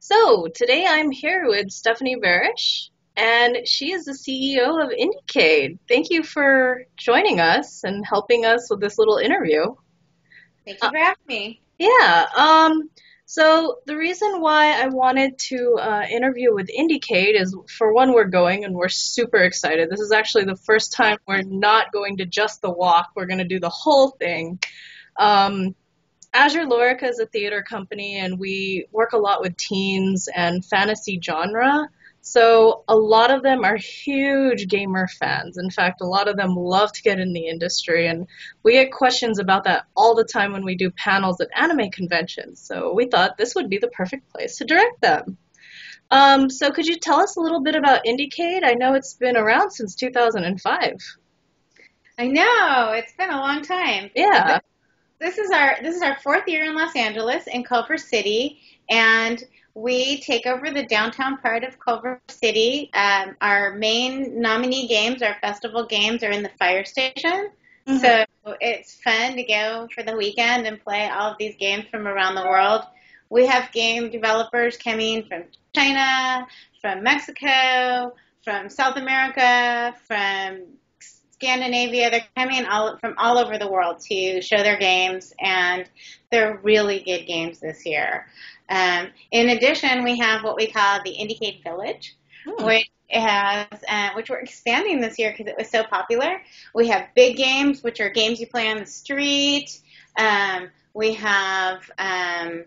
So today I'm here with Stephanie Barish, and she is the CEO of IndieCade. Thank you for joining us and helping us with this little interview. Thank you Uh, for having me. yeah. So the reason why I wanted to interview with IndieCade is, for one, we're going and we're super excited. This is actually the first time we're not going to just the walk. We're going to do the whole thing. Um, Azure Lorica is a theater company, and we work a lot with teens and fantasy genre. So a lot of them are huge gamer fans. In fact, a lot of them love to get in the industry, and we get questions about that all the time when we do panels at anime conventions. So we thought this would be the perfect place to direct them. So could you tell us a little bit about IndieCade? I know it's been around since 2005. I know it's been a long time. Yeah. This is our fourth year in Los Angeles in Culver City, and we take over the downtown part of Culver City. Our main nominee games, our festival games, are in the fire station. Hmm. So it's fun to go for the weekend and play all of these games from around the world. We have game developers coming from China, from Mexico, from South America, from Scandinavia. They're coming from all over the world to show their games, and they're really good games this year. In addition, we have what we call the IndieCade Village, Hmm. which we're expanding this year because it was so popular. We have big games, which are games you play on the street. Um, we have um,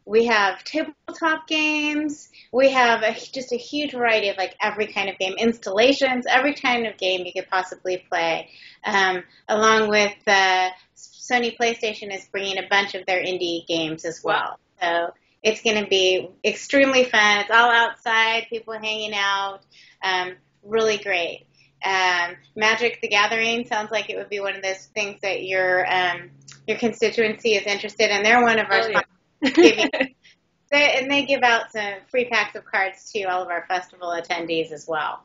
we have tabletop games. We have just a huge variety of like every kind of game, installations, every kind of game you could possibly play. Along with Sony PlayStation is bringing a bunch of their indie games as Wow. well. So it's going to be extremely fun. It's all outside, people hanging out, really great. Magic the Gathering sounds like it would be one of those things that your constituency is interested in. They're one of our Oh yeah. sponsors giving and they give out some free packs of cards to all of our festival attendees as well.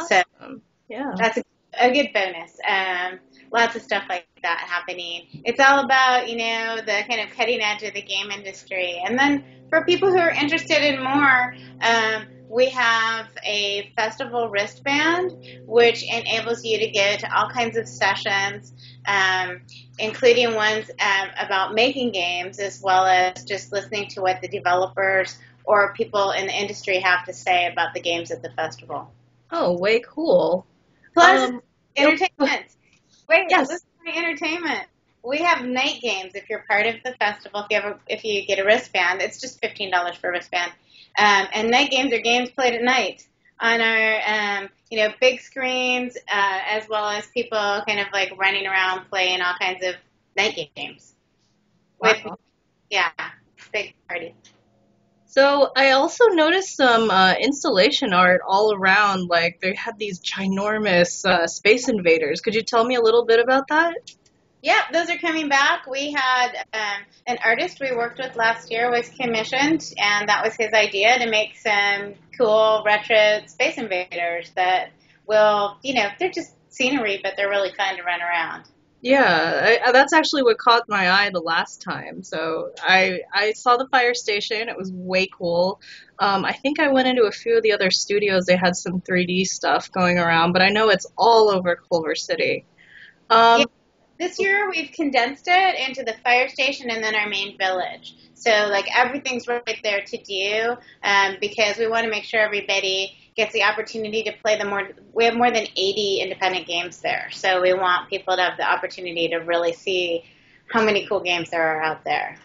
So Awesome. Yeah. that's a good bonus. Lots of stuff like that happening. It's all about, the kind of cutting edge of the game industry. And then for people who are interested in more, we have a festival wristband, which enables you to go to all kinds of sessions, including ones about making games, as well as just listening to what the developers or people in the industry have to say about the games at the festival. Oh, way cool. Plus, Um, oh, entertainment. Wait, yes. listen to my entertainment. We have night games if you're part of the festival. If you get a wristband, it's just $15 for a wristband. And night games are games played at night on our big screens, as well as people kind of like running around playing all kinds of night games. With Wow. yeah, big party. So I also noticed some installation art all around. Like they had these ginormous Space Invaders. Could you tell me a little bit about that? Yeah, those are coming back. We had an artist we worked with last year was commissioned, and that was his idea to make some cool retro Space Invaders that they're just scenery, but they're really fun to run around. Yeah, that's actually what caught my eye the last time. So I saw the fire station. It was way cool. I think I went into a few of the other studios. They had some 3D stuff going around, but I know it's all over Culver City. Yeah, Um, this year we've condensed it into the fire station and then our main village. So like everything's right there to do because we want to make sure everybody gets the opportunity to play the more. We have more than 80 independent games there, so we want people to have the opportunity to really see how many cool games there are out there.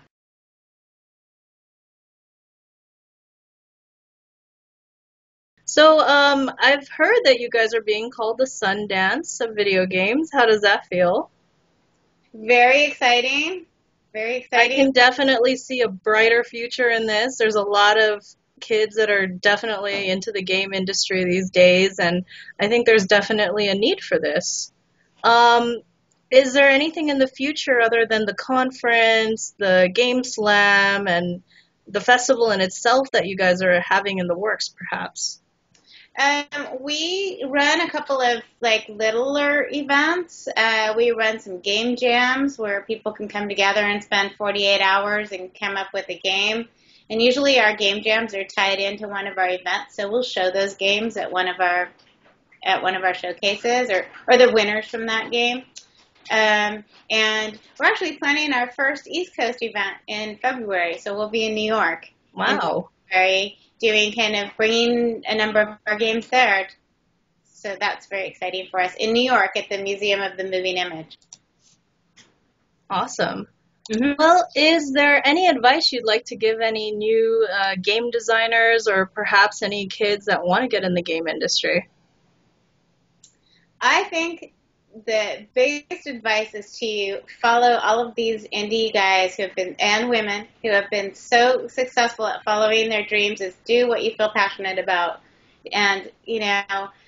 so I've heard that you guys are being called the Sundance of Video Games. How does that feel? Very exciting. Very I exciting. can definitely see a brighter future in this. There's a lot of kids that are definitely into the game industry these days, and I think there's definitely a need for this. Um, is there anything in the future other than the conference, the Game Slam, and the festival in itself that you guys are having in the works, perhaps? We run a couple of like littler events. We run some game jams where people can come together and spend 48 hours and come up with a game. And usually our game jams are tied into one of our events, so we'll show those games at one of our showcases or the winners from that game. And we're actually planning our first East Coast event in February, so we'll be in New York in Wow. February, doing kind of bringing a number of our games there. So that's very exciting for us in New York at the Museum of the Moving Image. Awesome. Mm-hmm. Well, is there any advice you'd like to give any new game designers or perhaps any kids that want to get in the game industry? I think the biggest advice is to follow all of these indie guys who have been and women who have been so successful at following their dreams. Is do what you feel passionate about, and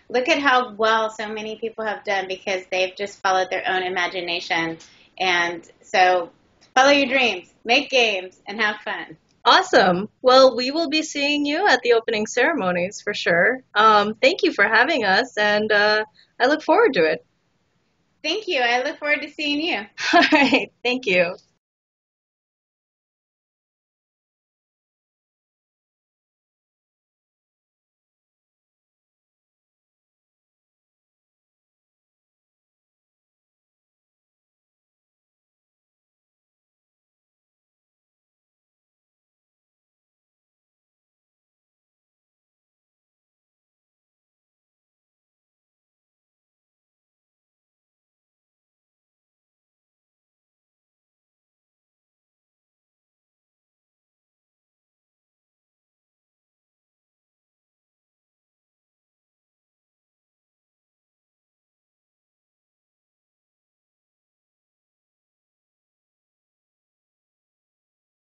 look at how well so many people have done because they've just followed their own imagination. And so, follow your dreams, make games, and have fun. Awesome. Well, we will be seeing you at the opening ceremonies for sure. Thank you for having us, and I look forward to it. Thank you. I look forward to seeing you. All right. Thank you.